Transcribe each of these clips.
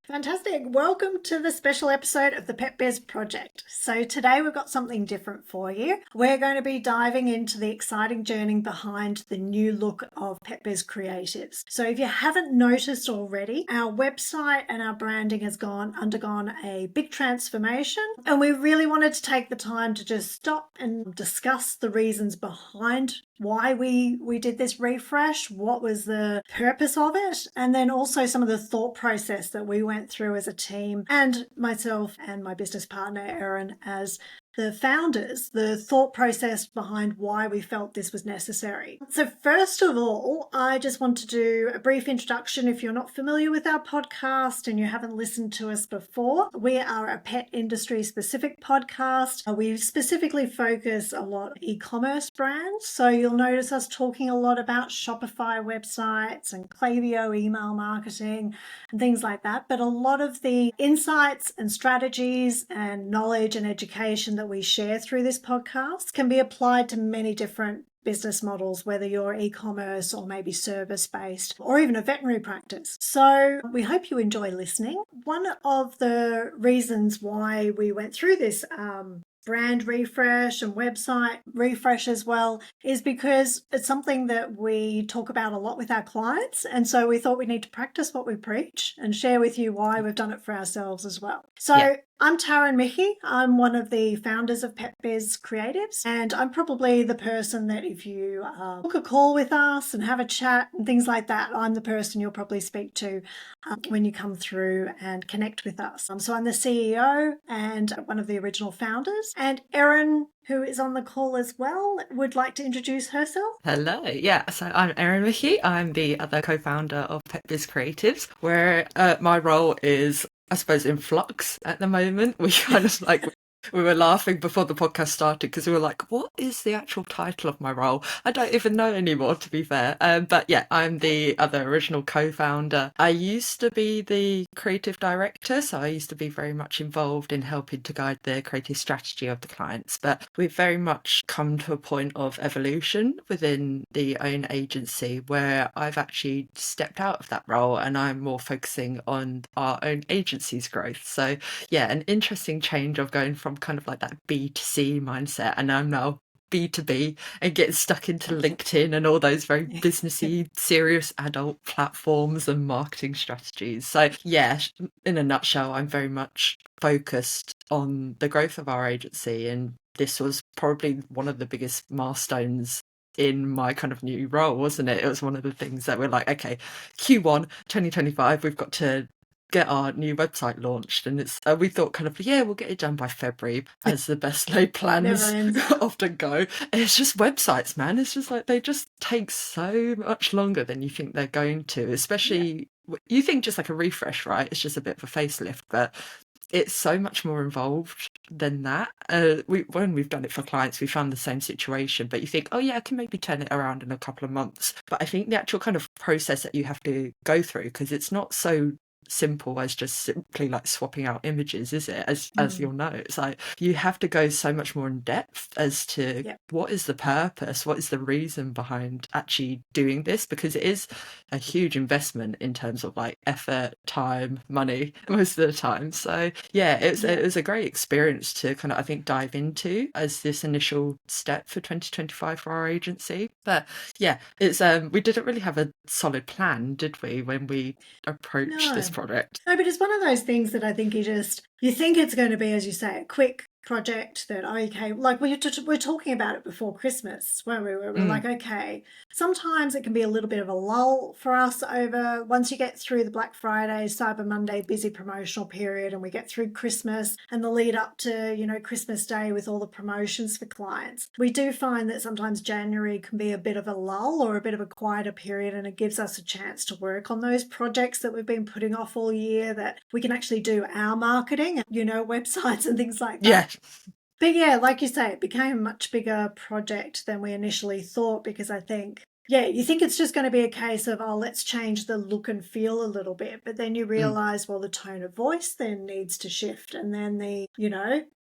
Fantastic. Welcome to the special episode of the Pet Biz Project. So today we've got something different for you. We're going to be diving into the exciting journey behind the new look of Pet Biz Creatives. So if you haven't noticed already, our website and our branding has undergone a big transformation, and we really wanted to take the time to just stop and discuss the reasons behind why we did this refresh, what was the purpose of it, and then also some of the thought process that we went through as a team, and myself and my business partner Erin as the founders, the thought process behind why we felt this was necessary. So first of all, I just want to do a brief introduction. If you're not familiar with our podcast and you haven't listened to us before, we are a pet industry specific podcast. We specifically focus a lot on e-commerce brands. So you'll notice us talking a lot about Shopify websites and Klaviyo email marketing and things like that. But a lot of the insights and strategies and knowledge and education that we share through this podcast can be applied to many different business models, whether you're e-commerce or maybe service-based or even a veterinary practice. So we hope you enjoy listening. One of the reasons why we went through this brand refresh and website refresh as well is because it's something that we talk about a lot with our clients, and so we thought we need to practice what we preach and share with you why we've done it for ourselves as well. So I'm Taryn Mickey. I'm one of the founders of Pet Biz Creatives, and I'm probably the person that if you book a call with us and have a chat and things like that, I'm the person you'll probably speak to when you come through and connect with us. So I'm the CEO and one of the original founders, and Erin, who is on the call as well, would like to introduce herself. Hello, so I'm Erin Mickey. I'm the other co-founder of Pet Biz Creatives, where my role is, I suppose, in flux at the moment. We were laughing before the podcast started because we were like, what is the actual title of my role? I don't even know anymore, to be fair. But yeah, I'm the other original co-founder. I used to be the creative director, so I used to be very much involved in helping to guide the creative strategy of the clients. But we've very much come to a point of evolution within the own agency where I've actually stepped out of that role and I'm more focusing on our own agency's growth. So yeah, an interesting change of going from kind of like that B2C mindset, and I'm now B2B and getting stuck into LinkedIn and all those very businessy, serious adult platforms and marketing strategies. So yeah, in a nutshell, I'm very much focused on the growth of our agency, and this was probably one of the biggest milestones in my kind of new role, wasn't it? It was one of the things that we're like, okay, Q1 2025, we've got to get our new website launched, and it's we thought kind of we'll get it done by February, as the best laid plans often go. And it's just websites, man. It's just like they just take so much longer than you think they're going to, especially you think just like a refresh, right? It's just a bit of a facelift, but it's so much more involved than that. When we've done it for clients, we found the same situation, but you think, oh yeah, I can maybe turn it around in a couple of months. But I think the actual kind of process that you have to go through, because it's not so simple as just simply like swapping out images, is it? As you'll know, it's like you have to go so much more in depth as to what is the purpose, what is the reason behind actually doing this, because it is a huge investment in terms of like effort, time, money most of the time. So yeah, it was a great experience to kind of, I think, dive into as this initial step for 2025 for our agency. But yeah, it's we didn't really have a solid plan, did we, when we approached this project? No, but it's one of those things that I think you think it's going to be, as you say, a quick project that, okay, like we're talking about it before Christmas, where we were like, okay, sometimes it can be a little bit of a lull for us over once you get through the Black Friday, Cyber Monday busy promotional period, and we get through Christmas and the lead up to, Christmas Day with all the promotions for clients. We do find that sometimes January can be a bit of a lull or a bit of a quieter period, and it gives us a chance to work on those projects that we've been putting off all year, that we can actually do our marketing, websites and things like that. Yeah. But yeah, like you say, it became a much bigger project than we initially thought, because I think, you think it's just going to be a case of, let's change the look and feel a little bit. But then you realize, well, the tone of voice then needs to shift. And then the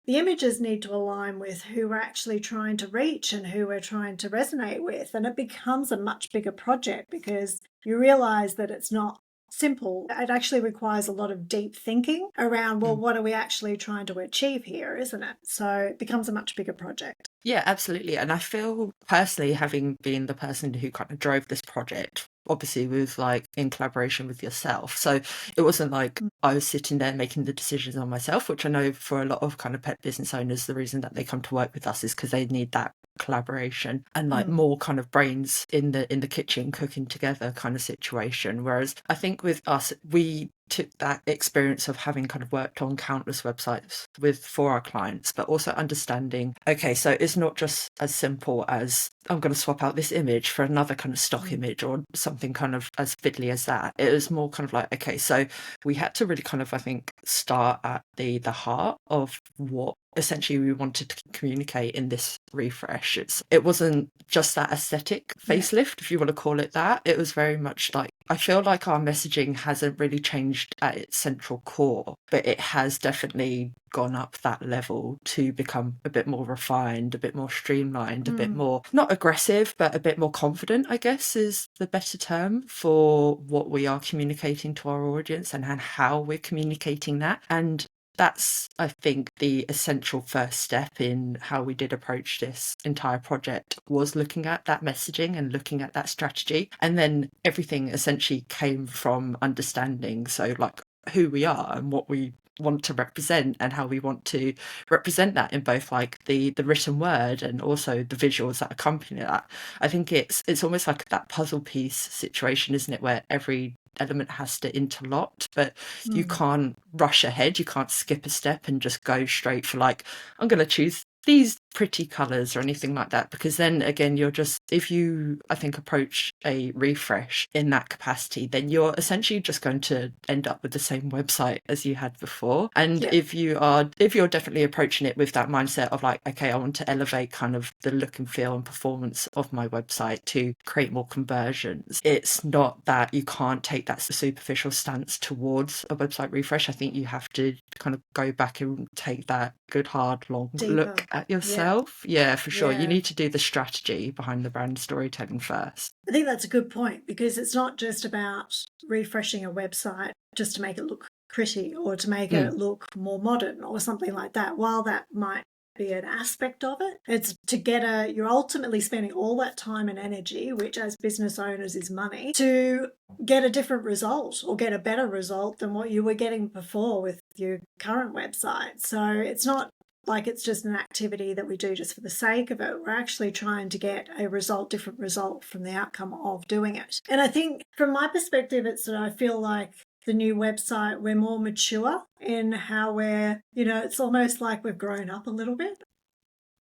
images need to align with who we're actually trying to reach and who we're trying to resonate with. And it becomes a much bigger project because you realize that it's not simple. It actually requires a lot of deep thinking around, well, what are we actually trying to achieve here, isn't it? So it becomes a much bigger project. Yeah, absolutely. And I feel personally, having been the person who kind of drove this project, obviously with like in collaboration with yourself. So it wasn't like I was sitting there making the decisions on myself, which I know for a lot of kind of pet business owners, the reason that they come to work with us is because they need that collaboration and like more kind of brains in the kitchen cooking together kind of situation. Whereas I think with us, we took that experience of having kind of worked on countless websites for our clients, but also understanding, okay, so it's not just as simple as I'm going to swap out this image for another kind of stock image or something kind of as fiddly as that. It was more kind of like, okay, so we had to really kind of, I think, start at the heart of what essentially we wanted to communicate in this refresh. It wasn't just that aesthetic facelift, if you want to call it that. It was very much like, I feel like our messaging hasn't really changed at its central core, but it has definitely gone up that level to become a bit more refined, a bit more streamlined, a bit more, not aggressive, but a bit more confident, I guess is the better term for what we are communicating to our audience and how we're communicating that. And that's, I think, the essential first step in how we did approach this entire project, was looking at that messaging and looking at that strategy. And then everything essentially came from understanding, so like who we are and what we want to represent and how we want to represent that in both like the written word and also the visuals that accompany that. I think it's almost like that puzzle piece situation, isn't it, where every element has to interlock, but you can't rush ahead, you can't skip a step and just go straight for like, I'm going to choose these pretty colours or anything like that, because then again you're just, if you, I think, approach a refresh in that capacity, then you're essentially just going to end up with the same website as you had before. And if you're definitely approaching it with that mindset of like, okay, I want to elevate kind of the look and feel and performance of my website to create more conversions, it's not that you can't take that superficial stance towards a website refresh. I think you have to kind of go back and take that good hard long look at yourself. Yeah, for sure. You need to do the strategy behind the brand storytelling first. I think that's a good point, because it's not just about refreshing a website just to make it look pretty or to make it look more modern or something like that. While that might be an aspect of it, it's to get you're ultimately spending all that time and energy, which as business owners is money, to get a different result or get a better result than what you were getting before with your current website. So it's not like it's just an activity that we do just for the sake of it. We're actually trying to get a different result from the outcome of doing it. And I think from my perspective, it's that I feel like the new website, we're more mature in how we're, it's almost like we've grown up a little bit.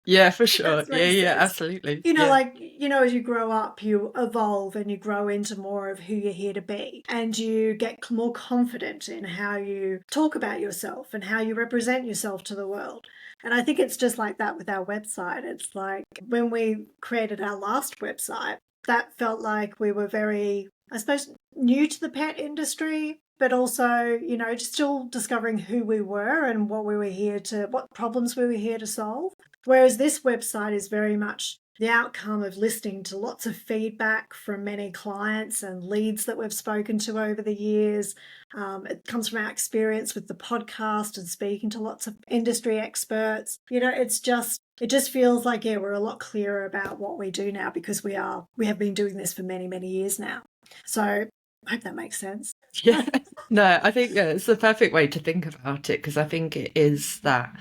Yeah, for sure. Yeah, absolutely. As you grow up, you evolve and you grow into more of who you're here to be. And you get more confident in how you talk about yourself and how you represent yourself to the world. And I think it's just like that with our website. It's like when we created our last website, that felt like we were very, I suppose, new to the pet industry, but also, just still discovering who we were and what problems we were here to solve. Whereas this website is very much the outcome of listening to lots of feedback from many clients and leads that we've spoken to over the years. It comes from our experience with the podcast and speaking to lots of industry experts. It just feels like, we're a lot clearer about what we do now, because we have been doing this for many, many years now. So I hope that makes sense. Yeah. No, I think it's the perfect way to think about it, because I think it is that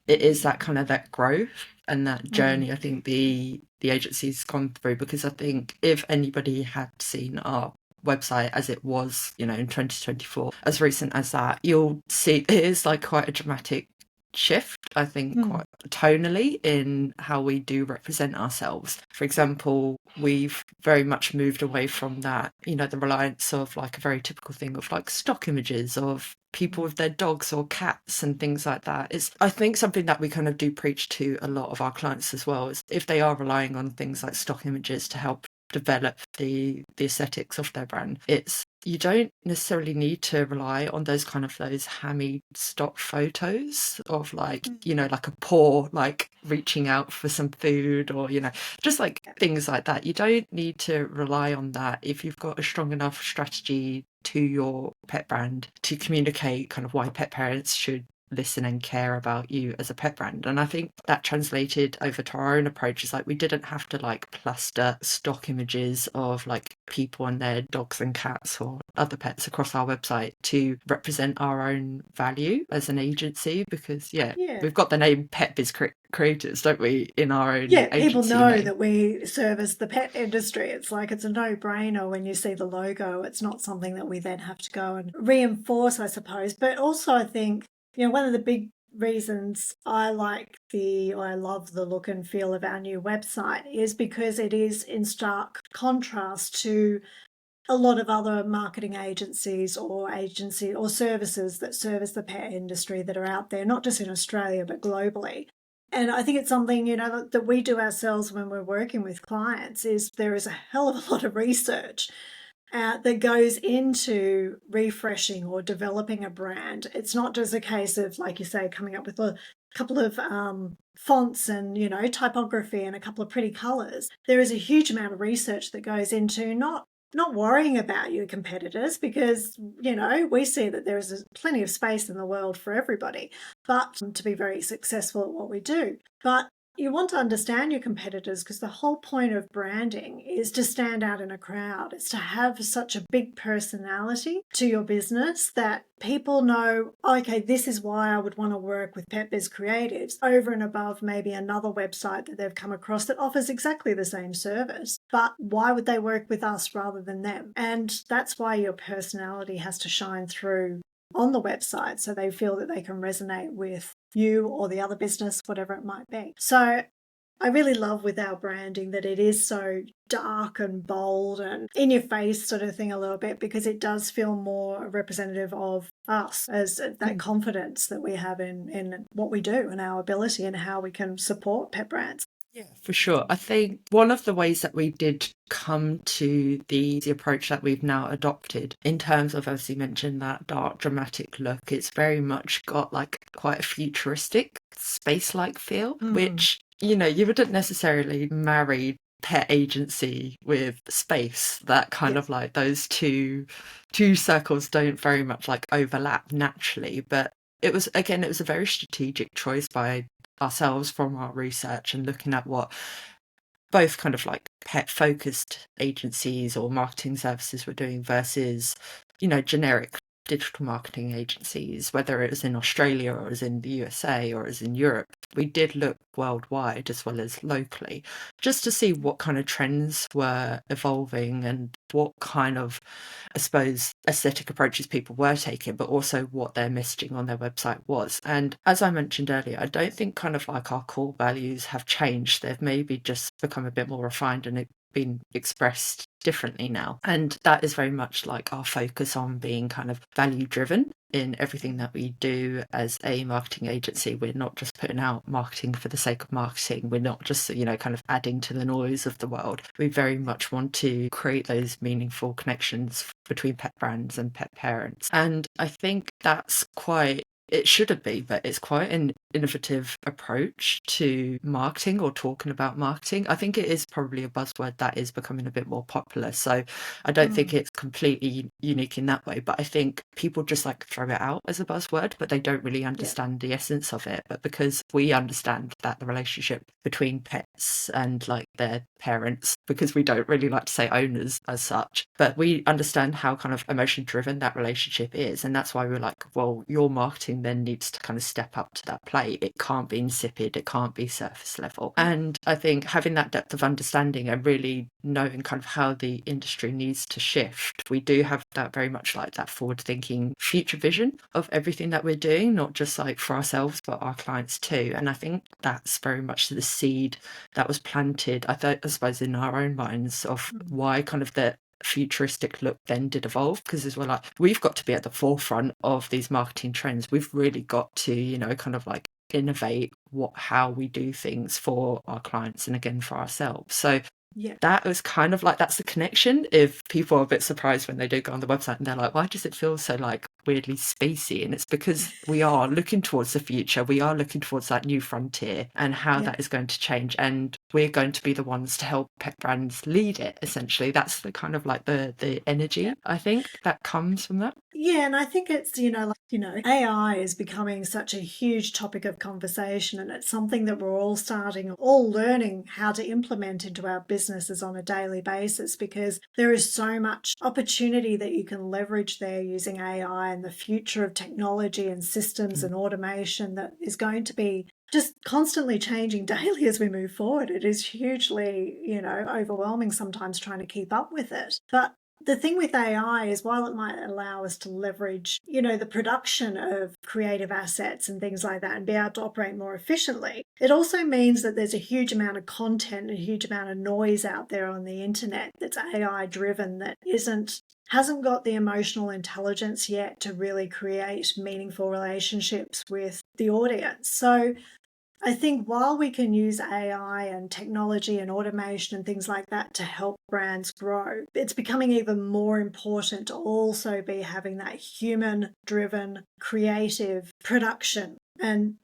kind of that growth and that journey I think the agency's gone through. Because I think if anybody had seen our website as it was, in 2024, as recent as that, you'll see it is like quite a dramatic shift, I think, quite tonally in how we do represent ourselves. For example, we've very much moved away from that, the reliance of like a very typical thing of like stock images of people with their dogs or cats and things like that. Is, I think, something that we kind of do preach to a lot of our clients as well, is if they are relying on things like stock images to help develop the aesthetics of their brand, it's you don't necessarily need to rely on those kind of those hammy stock photos of like, like a paw like reaching out for some food, or just like things like that. You don't need to rely on that if you've got a strong enough strategy to your pet brand to communicate kind of why pet parents should listen and care about you as a pet brand. And I think that translated over to our own approach. Is like we didn't have to like plaster stock images of like people and their dogs and cats or other pets across our website to represent our own value as an agency, because we've got the name Pet Biz Creatives, don't we, in our own agency people know name. that we service the pet industry. It's like it's a no-brainer when you see the logo. It's not something that we then have to go and reinforce, I suppose. But also I think, one of the big reasons I love the look and feel of our new website is because it is in stark contrast to a lot of other marketing agencies or services that service the pet industry that are out there, not just in Australia, but globally. And I think it's something, that we do ourselves when we're working with clients, is there is a hell of a lot of research that goes into refreshing or developing a brand. It's not just a case of, like you say, coming up with a couple of fonts and, typography and a couple of pretty colours. There is a huge amount of research that goes into not worrying about your competitors, because, we see that there is plenty of space in the world for everybody, but to be very successful at what we do. But you want to understand your competitors, because the whole point of branding is to stand out in a crowd. It's to have such a big personality to your business that people know, okay, this is why I would want to work with Pet Biz Creatives over and above maybe another website that they've come across that offers exactly the same service. But why would they work with us rather than them? And that's why your personality has to shine through on the website, so they feel that they can resonate with you or the other business, whatever it might be. So I really love with our branding that it is so dark and bold and in your face sort of thing a little bit, because it does feel more representative of us, as that confidence that we have in what we do and our ability and how we can support pet brands. Yeah, for sure. I think one of the ways that we did come to the approach that we've now adopted, in terms of, as you mentioned, that dark, dramatic look, it's very much got like quite a futuristic, space-like feel, which, you wouldn't necessarily marry pet agency with space. That kind of like those two circles don't very much like overlap naturally. But it was a very strategic choice by ourselves from our research and looking at what both kind of like pet focused agencies or marketing services were doing versus, generic digital marketing agencies, whether it was in Australia or it was in the USA or it was in Europe. We did look worldwide as well as locally, just to see what kind of trends were evolving and what kind of, I suppose, aesthetic approaches people were taking, but also what their messaging on their website was. And as I mentioned earlier, I don't think kind of like our core values have changed. They've maybe just become a bit more refined and been expressed differently now. And that is very much like our focus on being kind of value driven in everything that we do as a marketing agency. We're not just putting out marketing for the sake of marketing. We're not just, kind of adding to the noise of the world. We very much want to create those meaningful connections between pet brands and pet parents. And I think that's it shouldn't be, but it's quite an innovative approach to marketing or talking about marketing. I think it is probably a buzzword that is becoming a bit more popular. So I don't think it's completely unique in that way, but I think people just like throw it out as a buzzword, but they don't really understand the essence of it. But because we understand that the relationship between pets and like their parents, because we don't really like to say owners as such, but we understand how kind of emotion driven that relationship is. And that's why we're like, well, your marketing then needs to kind of step up to that plate. It can't be insipid, it can't be surface level. And I think having that depth of understanding and really knowing kind of how the industry needs to shift, we do have that very much like that forward thinking future vision of everything that we're doing, not just like for ourselves but our clients too. And I think that's very much the seed that was planted, I suppose, in our own minds of why kind of the futuristic look then did evolve, because as well, like, we've got to be at the forefront of these marketing trends. We've really got to, kind of like innovate how we do things for our clients and again for ourselves. So Yeah. That was kind of like, that's the connection. If people are a bit surprised when they do go on the website and they're like, why does it feel so like weirdly spacey? And it's because we are looking towards the future. We are looking towards that new frontier and how Yeah. that is going to change. And we're going to be the ones to help pet brands lead it, essentially. That's the kind of like the energy, I think, that comes from that. Yeah, and I think it's, AI is becoming such a huge topic of conversation, and it's something that we're all learning how to implement into our businesses on a daily basis, because there is so much opportunity that you can leverage there using AI and the future of technology and systems and automation that is going to be just constantly changing daily as we move forward. It is hugely, overwhelming sometimes trying to keep up with it. But the thing with AI is, while it might allow us to leverage, the production of creative assets and things like that and be able to operate more efficiently, it also means that there's a huge amount of content and a huge amount of noise out there on the internet that's AI driven, that hasn't got the emotional intelligence yet to really create meaningful relationships with the audience. So I think while we can use AI and technology and automation and things like that to help brands grow, it's becoming even more important to also be having that human driven creative production and,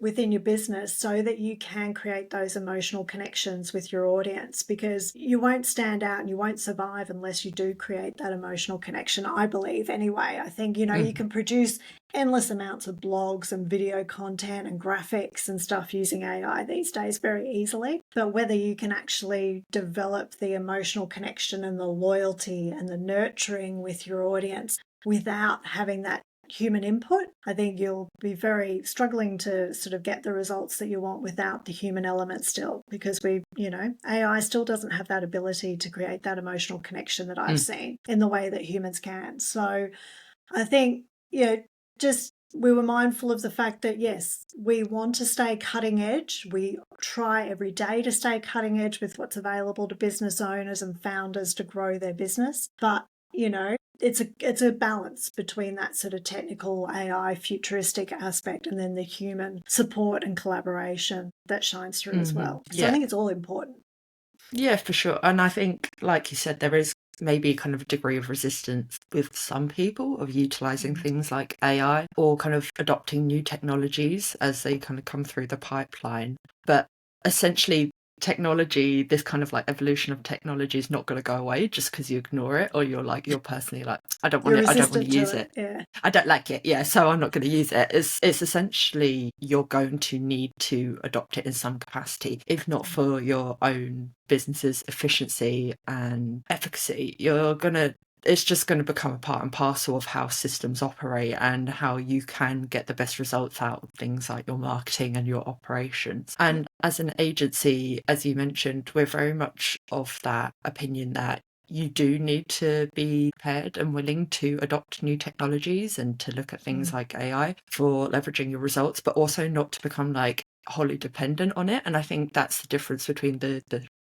within your business, so that you can create those emotional connections with your audience, because you won't stand out and you won't survive unless you do create that emotional connection, I believe. Anyway, I think, you can produce endless amounts of blogs and video content and graphics and stuff using AI these days very easily. But whether you can actually develop the emotional connection and the loyalty and the nurturing with your audience without having that human input, I think you'll be very struggling to sort of get the results that you want without the human element still, because AI still doesn't have that ability to create that emotional connection that I've seen in the way that humans can. So I think, just we were mindful of the fact that, yes, we want to stay cutting edge. We try every day to stay cutting edge with what's available to business owners and founders to grow their business. But, it's a balance between that sort of technical AI futuristic aspect and then the human support and collaboration that shines through as well. So I Yeah. think it's all important. Yeah, for sure. And I think, like you said, there is maybe kind of a degree of resistance with some people of utilizing things like AI or kind of adopting new technologies as they kind of come through the pipeline. But essentially, technology, this kind of like evolution of technology is not going to go away just because you ignore it, or you're personally like, I don't want You're it, I don't want resistant to to use it. it. Yeah. I don't like it, yeah, so I'm not going to use it. It's essentially, you're going to need to adopt it in some capacity, if not for your own business's efficiency and efficacy. It's just going to become a part and parcel of how systems operate and how you can get the best results out of things like your marketing and your operations. And as an agency, as you mentioned, we're very much of that opinion that you do need to be prepared and willing to adopt new technologies and to look at things like AI for leveraging your results, but also not to become like wholly dependent on it. And I think that's the difference between the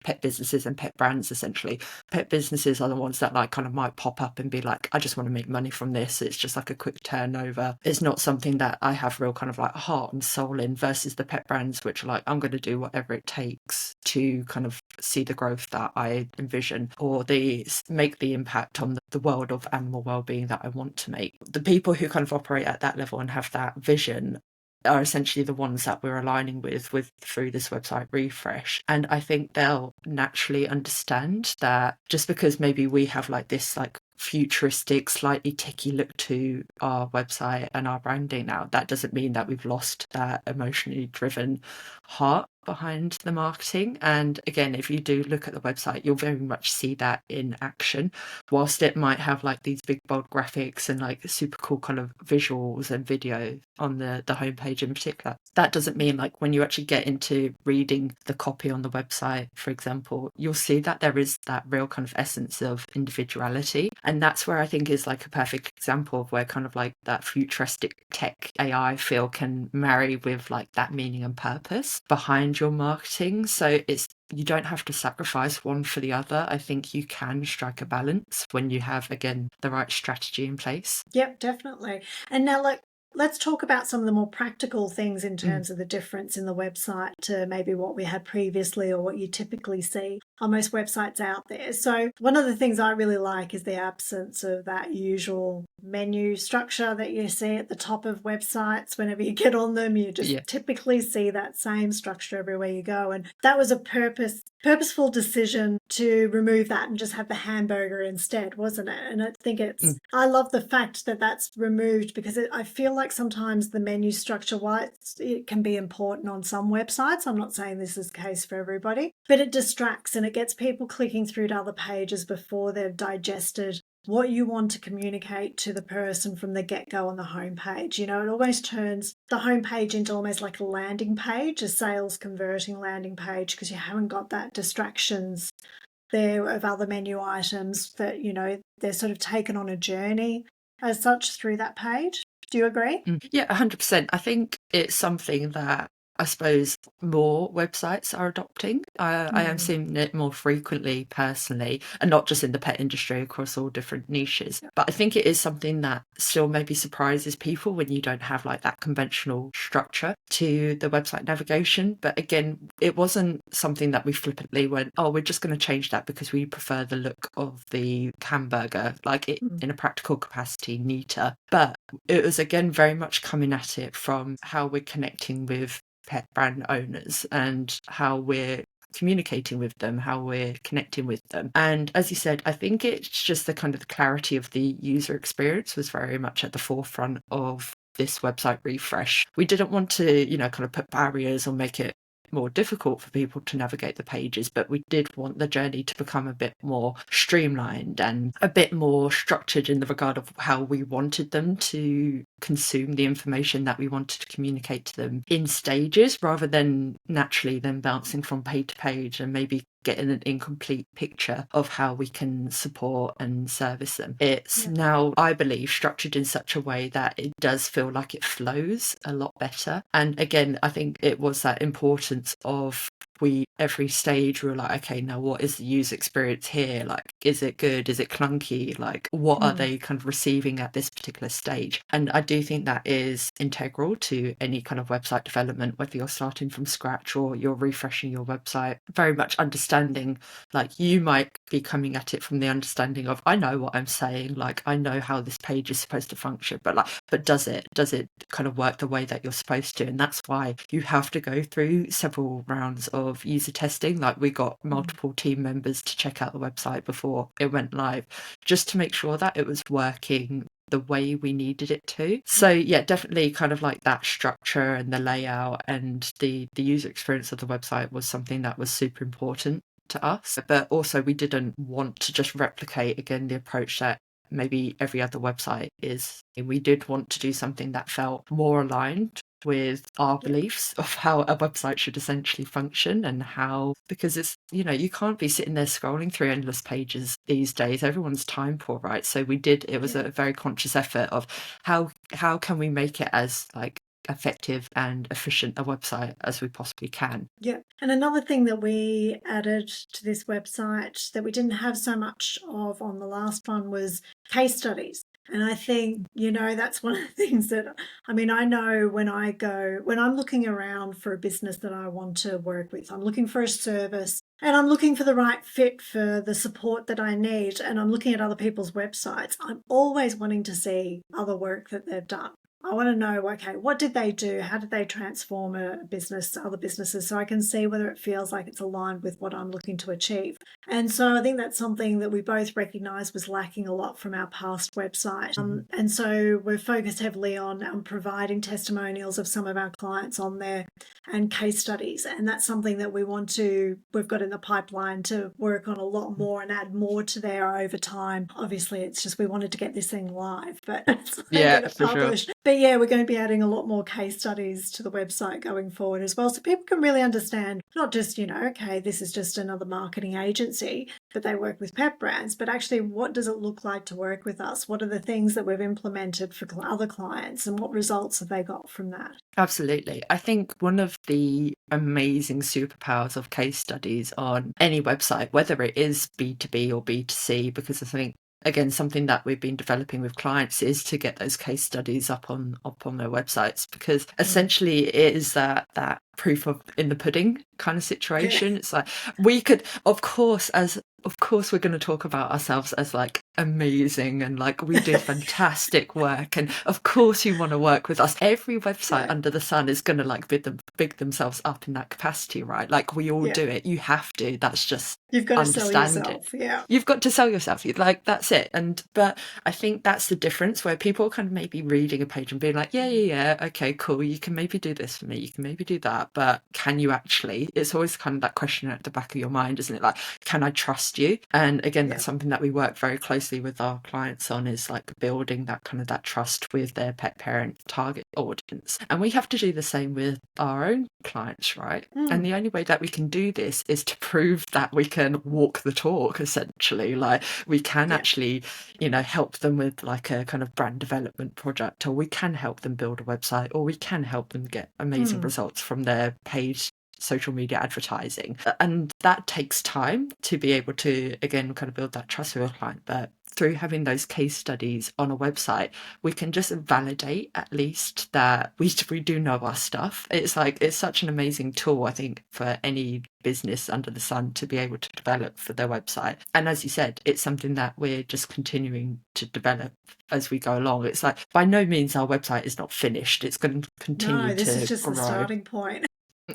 pet businesses and pet brands. Essentially, pet businesses are the ones that like kind of might pop up and be like, I just want to make money from this, it's just like a quick turnover, it's not something that I have real kind of like heart and soul in, versus the pet brands which are like, I'm going to do whatever it takes to kind of see the growth that I envision, or they make the impact on the world of animal well-being that I want to make. The people who kind of operate at that level and have that vision are essentially the ones that we're aligning with through this website refresh. And I think they'll naturally understand that just because maybe we have like this like futuristic, slightly techy look to our website and our branding now, that doesn't mean that we've lost that emotionally driven heart behind the marketing. And again, if you do look at the website, you'll very much see that in action. Whilst it might have like these big bold graphics and like super cool kind of visuals and video on the homepage in particular, that doesn't mean like when you actually get into reading the copy on the website, for example, you'll see that there is that real kind of essence of individuality. And that's where I think is like a perfect example of where kind of like that futuristic tech AI feel can marry with like that meaning and purpose behind your marketing. So you don't have to sacrifice one for the other. I think you can strike a balance when you have, again, the right strategy in place. Yep, definitely. And now, let's talk about some of the more practical things in terms of the difference in the website to maybe what we had previously or what you typically see. most websites out there. So one of the things I really like is the absence of that usual menu structure that you see at the top of websites. Whenever you get on them, you just typically see that same structure everywhere you go. And that was a purposeful decision to remove that and just have the hamburger instead, wasn't it? And I think I love the fact that that's removed, because I feel like sometimes the menu structure, while it can be important on some websites, I'm not saying this is the case for everybody, but it distracts and it gets people clicking through to other pages before they've digested what you want to communicate to the person from the get-go on the homepage. You know, it almost turns the homepage into almost like a landing page, a sales converting landing page, because you haven't got that distractions there of other menu items that, you know, they're sort of taken on a journey as such through that page. Do you agree? Yeah, 100%. I think it's something that I suppose more websites are adopting. I am seeing it more frequently personally, and not just in the pet industry, across all different niches. But I think it is something that still maybe surprises people when you don't have like that conventional structure to the website navigation. But again, it wasn't something that we flippantly went, oh, we're just going to change that because we prefer the look of the hamburger, like it in a practical capacity, neater. But it was again very much coming at it from how we're connecting with pet brand owners and how we're communicating with them, how we're connecting with them. And as you said, I think it's just the kind of the clarity of the user experience was very much at the forefront of this website refresh. We didn't want to, you know, kind of put barriers or make it more difficult for people to navigate the pages, but we did want the journey to become a bit more streamlined and a bit more structured in the regard of how we wanted them to consume the information that we wanted to communicate to them in stages, rather than naturally then bouncing from page to page and maybe getting an incomplete picture of how we can support and service them. It's now, I believe, structured in such a way that it does feel like it flows a lot better. And again, I think it was that importance of every stage we were like, okay, now what is the user experience here? Like, is it good? Is it clunky? Like, what are they kind of receiving at this particular stage? And I do think that is integral to any kind of website development, whether you're starting from scratch or you're refreshing your website. Very much understanding, like, you might be coming at it from the understanding of, I know what I'm saying, like, I know how this page is supposed to function, but does it kind of work the way that you're supposed to? And that's why you have to go through several rounds of user testing. Like, we got multiple team members to check out the website before it went live, just to make sure that it was working the way we needed it to. So yeah, definitely kind of like that structure and the layout and the user experience of the website was something that was super important to us. But also we didn't want to just replicate again the approach that maybe every other website is. We did want to do something that felt more aligned with our beliefs of how a website should essentially function, and how, because it's, you know, you can't be sitting there scrolling through endless pages these days. Everyone's time poor, right? So it was a very conscious effort of how can we make it as like effective and efficient a website as we possibly can. Yeah. And another thing that we added to this website that we didn't have so much of on the last one was case studies. And I think, you know, that's one of the things that, I mean, I know when I'm looking around for a business that I want to work with, I'm looking for a service and I'm looking for the right fit for the support that I need, and I'm looking at other people's websites, I'm always wanting to see other work that they've done. I want to know, okay, what did they do? How did they transform a business, other businesses, so I can see whether it feels like it's aligned with what I'm looking to achieve. And so I think that's something that we both recognise was lacking a lot from our past website. And so we're focused heavily on providing testimonials of some of our clients on there and case studies. And that's something that we've got in the pipeline to work on a lot more and add more to there over time. Obviously, it's just we wanted to get this thing live, but it's yeah, for published. Sure. But yeah, we're going to be adding a lot more case studies to the website going forward as well, so people can really understand, not just, you know, okay, this is just another marketing agency, but they work with pet brands, but actually what does it look like to work with us? What are the things that we've implemented for other clients, and what results have they got from that? Absolutely. I think one of the amazing superpowers of case studies on any website, whether it is B2B or B2C, because I think, again, something that we've been developing with clients is to get those case studies up on their websites, because essentially it is that proof of in the pudding kind of Yeah. situation. It's like we could, of course we're going to talk about ourselves as like amazing and like we do fantastic work, and of course you want to work with us. Every website Yeah. under the sun is going to like big themselves up in that capacity, right? Like we all Yeah. do it. You have to. That's just You've got to sell understanding. yourself. Yeah. You've got to sell yourself. Like that's it. And but I think that's the difference, where people are kind of maybe reading a page and being like, yeah, okay, cool, you can maybe do this for me, you can maybe do that, but can you actually? It's always kind of that question at the back of your mind, isn't it? Like, can I trust you? And again, Yeah. that's something that we work very closely with our clients on, is like building that kind of that trust with their pet parent target audience. And we have to do the same with our own clients, right? And the only way that we can do this is to prove that we can walk the talk, essentially. Like we can actually, help them with like a kind of brand development project, or we can help them build a website, or we can help them get amazing results from their paid social media advertising. And that takes time to be able to, again, kind of build that trust with a client. But through having those case studies on a website, we can just validate at least that we do know our stuff. It's such an amazing tool, I think, for any business under the sun to be able to develop for their website. And as you said, it's something that we're just continuing to develop as we go along. It's like by no means our website is not finished. It's going to continue No, this is to just the grow. starting point.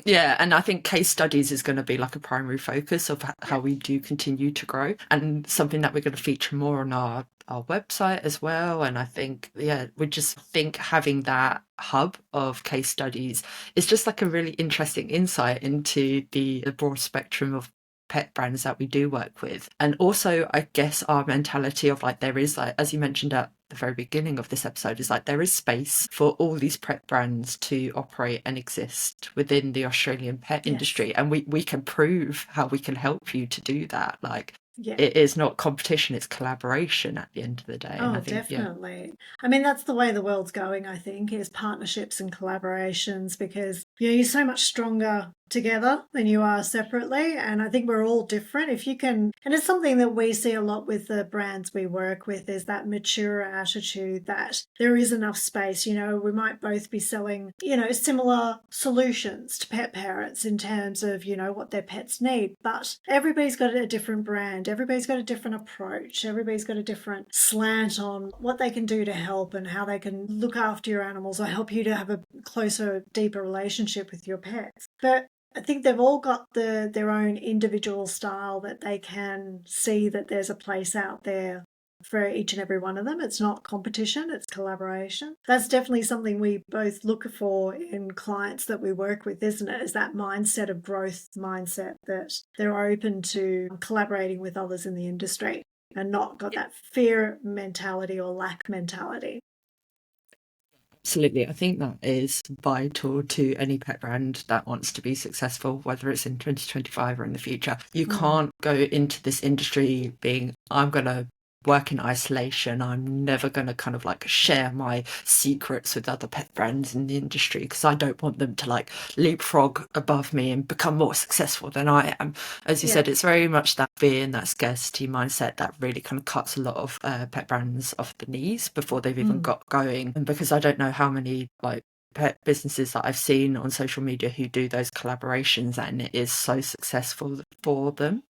Yeah, and I think case studies is going to be like a primary focus of how Yeah. we do continue to grow, and something that we're going to feature more on our website as well. And I think, we just think having that hub of case studies is just like a really interesting insight into the broad spectrum of pet brands that we do work with. And also, I guess our mentality of like, there is, like, as you mentioned at the very beginning of this episode, is like there is space for all these pet brands to operate and exist within the Australian pet industry, and we can prove how we can help you to do that. Like, Yeah. it is not competition, it's collaboration at the end of the day. And I Oh, think, definitely. I mean, that's the way the world's going, I think, is partnerships and collaborations, because you're so much stronger together than you are separately. And I think we're all different. If you can, and it's something that we see a lot with the brands we work with, is that mature attitude that there is enough space. We might both be selling, similar solutions to pet parents in terms of, what their pets need, but everybody's got a different brand, everybody's got a different approach, everybody's got a different slant on what they can do to help and how they can look after your animals or help you to have a closer, deeper relationship with your pets. But I think they've all got their own individual style that they can see that there's a place out there for each and every one of them. It's not competition, it's collaboration. That's definitely something we both look for in clients that we work with, isn't it? Is that mindset of growth mindset, that they're open to collaborating with others in the industry and not got that fear mentality or lack mentality. absolutely. I think that is vital to any pet brand that wants to be successful, whether it's in 2025 or in the future. You can't go into this industry being, I'm going to work in isolation. I'm never going to kind of like share my secrets with other pet brands in the industry, because I don't want them to like leapfrog above me and become more successful than I am. As you said, it's very much that fear and that scarcity mindset that really kind of cuts a lot of pet brands off the knees before they've even got going. And because I don't know how many like pet businesses that I've seen on social media who do those collaborations and it is so successful for them.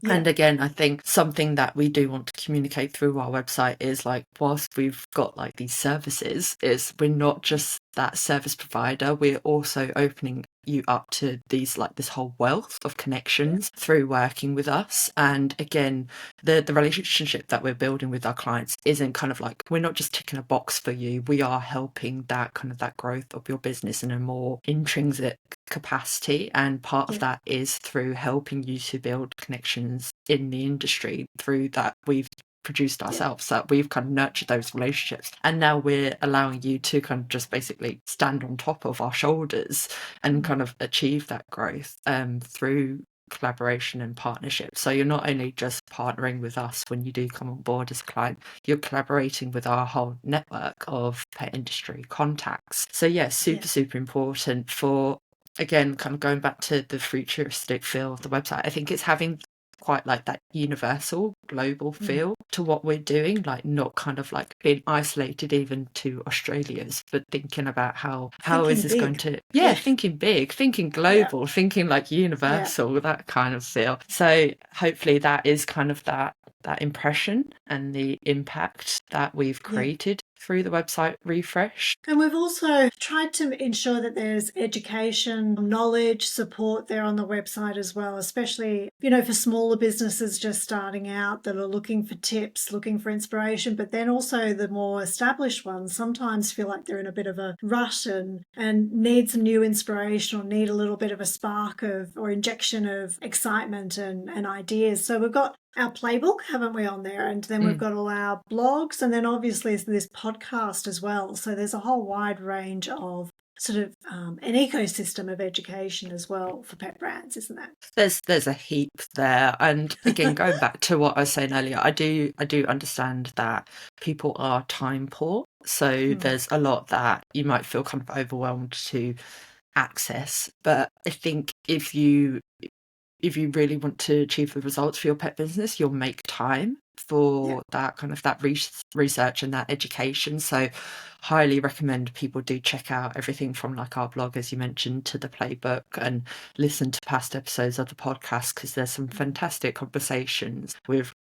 And again, I think something that we do want to communicate through our website is like, whilst we've got like these services, is we're not just that service provider, we're also opening you up to these like this whole wealth of connections through working with us. And again, the relationship that we're building with our clients isn't kind of like, we're not just ticking a box for you, we are helping that kind of that growth of your business in a more intrinsic capacity. And part of that is through helping you to build connections in the industry through that we've produced ourselves, that we've kind of nurtured those relationships, and now we're allowing you to kind of just basically stand on top of our shoulders and kind of achieve that growth through collaboration and partnership. So you're not only just partnering with us when you do come on board as a client, you're collaborating with our whole network of pet industry contacts. So super important for, again, kind of going back to the futuristic feel of the website. I think it's having quite like that universal global feel to what we're doing, like not kind of like being isolated even to Australia's, but thinking about how is Thinking this going big. to Yeah. thinking big, thinking Yeah. global, thinking like universal, that kind of feel. So hopefully that is kind of that impression and the impact that we've Yeah. created through the website refresh. And we've also tried to ensure that there's education, knowledge, support there on the website as well, especially, for smaller businesses just starting out that are looking for tips, looking for inspiration, but then also the more established ones sometimes feel like they're in a bit of a rut and need some new inspiration or need a little bit of a spark of or injection of excitement and ideas. So we've got our playbook, haven't we, on there? And then we've got all our blogs, and then obviously this podcast as well. So there's a whole wide range of sort of an ecosystem of education as well for pet brands, isn't there? There's a heap there, and again, going back to what I was saying earlier, I do understand that people are time poor, so there's a lot that you might feel kind of overwhelmed to access. But I think if you really want to achieve the results for your pet business, you'll make time for that kind of that research and that education. So highly recommend people do check out everything from like our blog, as you mentioned, to the playbook, and listen to past episodes of the podcast, because there's some fantastic conversations with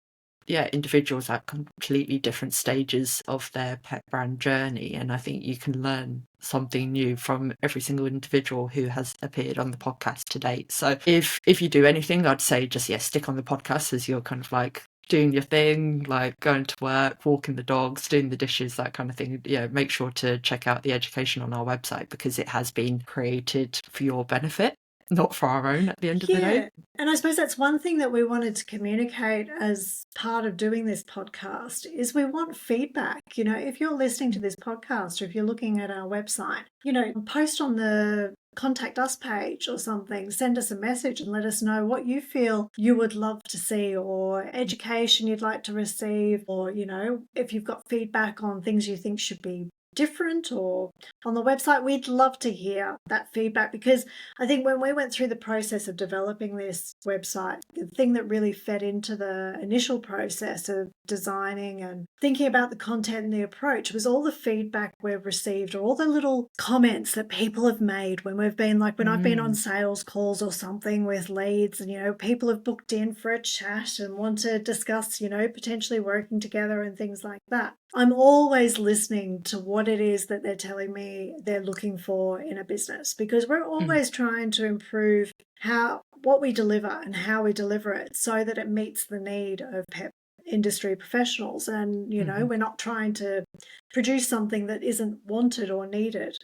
individuals at completely different stages of their pet brand journey. And I think you can learn something new from every single individual who has appeared on the podcast to date. So if you do anything, I'd say just, stick on the podcast as you're kind of like doing your thing, like going to work, walking the dogs, doing the dishes, that kind of thing. Make sure to check out the education on our website, because it has been created for your benefit, not for our own at the end of the day. And I suppose that's one thing that we wanted to communicate as part of doing this podcast is we want feedback. If you're listening to this podcast or if you're looking at our website, post on the contact us page or something, send us a message and let us know what you feel you would love to see, or education you'd like to receive, or, if you've got feedback on things you think should be different or on the website. We'd love to hear that feedback, because I think when we went through the process of developing this website, the thing that really fed into the initial process of designing and thinking about the content and the approach was all the feedback we've received, or all the little comments that people have made when we've been when I've been on sales calls or something with leads, and people have booked in for a chat and want to discuss potentially working together and things like that. I'm always listening to what it is that they're telling me they're looking for in a business, because we're always trying to improve what we deliver and how we deliver it so that it meets the need of pet industry professionals. And, we're not trying to produce something that isn't wanted or needed.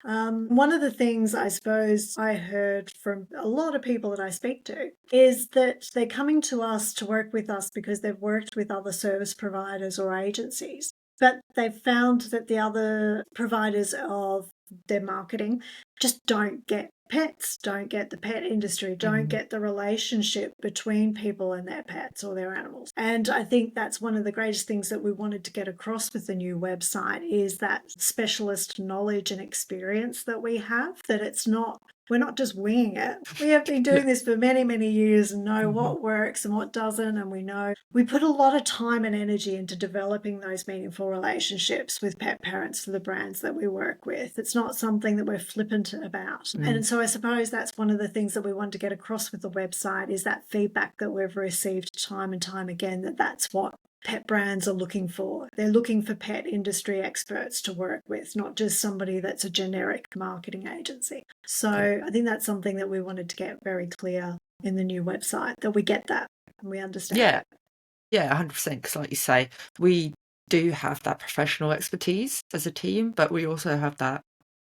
One of the things I suppose I heard from a lot of people that I speak to is that they're coming to us to work with us because they've worked with other service providers or agencies, but they've found that the other providers of their marketing just don't get pets, don't get the pet industry, don't get the relationship between people and their pets or their animals. And I think that's one of the greatest things that we wanted to get across with the new website, is that specialist knowledge and experience that we have, that we're not just winging it. We have been doing this for many, many years and know what works and what doesn't. And we put a lot of time and energy into developing those meaningful relationships with pet parents for the brands that we work with. It's not something that we're flippant about. And so I suppose that's one of the things that we want to get across with the website, is that feedback that we've received time and time again, that's what pet brands are looking for. They're looking for pet industry experts to work with, not just somebody that's a generic marketing agency. So I think that's something that we wanted to get very clear in the new website, that we get that and we understand. Yeah, 100%. Because like you say, we do have that professional expertise as a team, but we also have that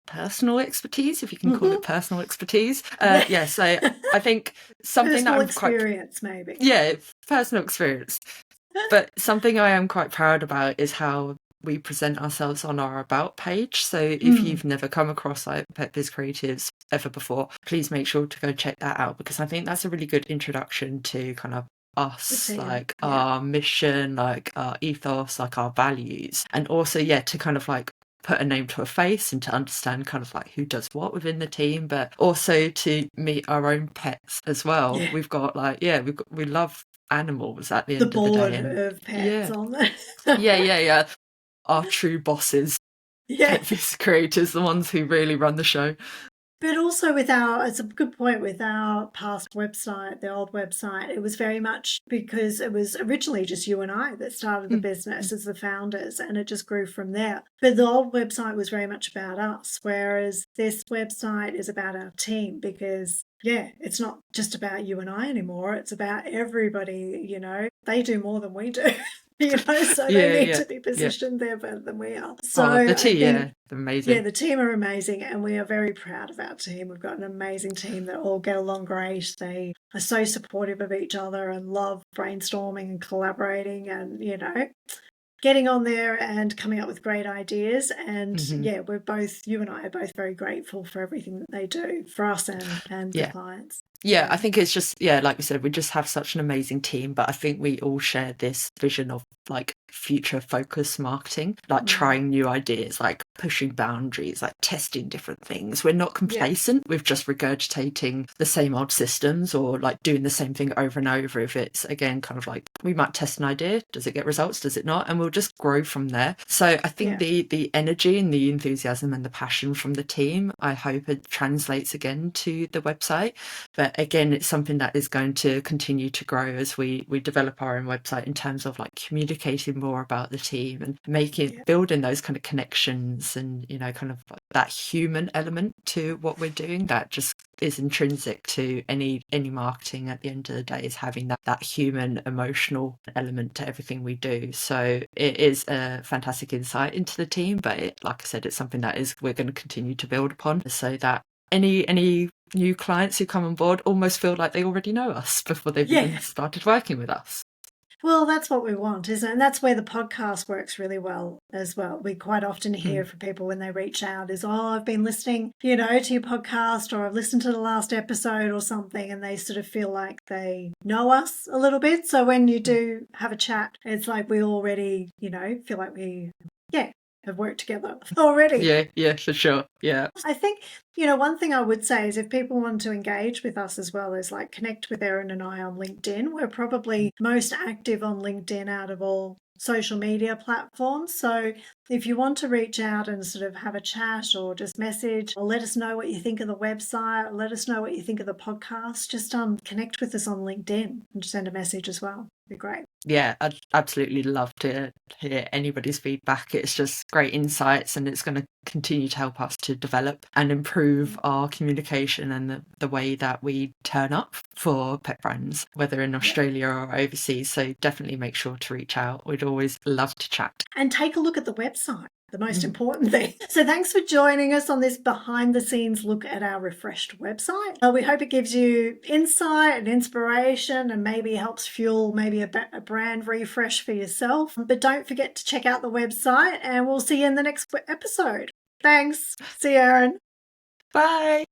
personal expertise, if you can call it personal expertise. So I think something personal that I'm experience, maybe. Yeah, personal experience. But something I am quite proud about is how we present ourselves on our about page. So if you've never come across like Pet Biz Creatives ever before, please make sure to go check that out, because I think that's a really good introduction to kind of us, like our mission, like our ethos, like our values, and also to kind of like put a name to a face and to understand kind of like who does what within the team, but also to meet our own pets as well. We've got we love animals at the The end of the board day. And of pets yeah, on there. yeah. Our true bosses, Yeah. Pet Biz Creators, the ones who really run the show. But also it's a good point with our past website, the old website, it was very much because it was originally just you and I that started the Mm, business as the founders, and it just grew from there. But the old website was very much about us, whereas this website is about our team because, yeah, it's not just about you and I anymore. It's about everybody, they do more than we do. So they need yeah, to be yeah. positioned there better than we are. So Oh, the I tea, think yeah, amazing. yeah, the team are amazing, and we are very proud of our team. We've got an amazing team that all get along great. They are so supportive of each other and love brainstorming and collaborating and, getting on there and coming up with great ideas. And Hmm. yeah, you and I are both very grateful for everything that they do for us and the Yeah. clients. Yeah, I think it's just, yeah, like we said, we just have such an amazing team, but I think we all share this vision of like future focus marketing, like trying new ideas, like pushing boundaries, like testing different things. We're not Yeah. complacent with just regurgitating the same old systems or like doing the same thing over and over. If it's again kind of like we might test an idea, does it get results, does it not? And we'll just grow from there. So I think Yeah. the energy and the enthusiasm and the passion from the team, I hope it translates again to the website. But again, it's something that is going to continue to grow as we develop our own website in terms of like communicating more about the team and building those kind of connections and, kind of that human element to what we're doing that just is intrinsic to any marketing at the end of the day, is having that human emotional element to everything we do. So it is a fantastic insight into the team, but like I said, it's something that we're going to continue to build upon so that any new clients who come on board almost feel like they already know us before they've even started working with us. Well, that's what we want, isn't it? And that's where the podcast works really well as well. We quite often hear from people when they reach out is, oh, I've been listening, to your podcast, or I've listened to the last episode or something, and they sort of feel like they know us a little bit. So when you do have a chat, it's like we already, feel like we, have worked together already. Yeah, for sure. Yeah. I think, one thing I would say is if people want to engage with us as well is like connect with Erin and I on LinkedIn. We're probably most active on LinkedIn out of all social media platforms. So if you want to reach out and sort of have a chat or just message or let us know what you think of the website, or let us know what you think of the podcast, just connect with us on LinkedIn and send a message as well. It'd be great. Yeah, I'd absolutely love to hear anybody's feedback. It's just great insights and it's going to continue to help us to develop and improve our communication and the way that we turn up for pet brands, whether in Australia or overseas. So definitely make sure to reach out. We'd always love to chat. And take a look at the website. The most important thing. So thanks for joining us on this behind the scenes look at our refreshed website. We hope it gives you insight and inspiration and maybe helps fuel maybe a brand refresh for yourself. But don't forget to check out the website and we'll see you in the next episode. Thanks. See you, Erin. Bye.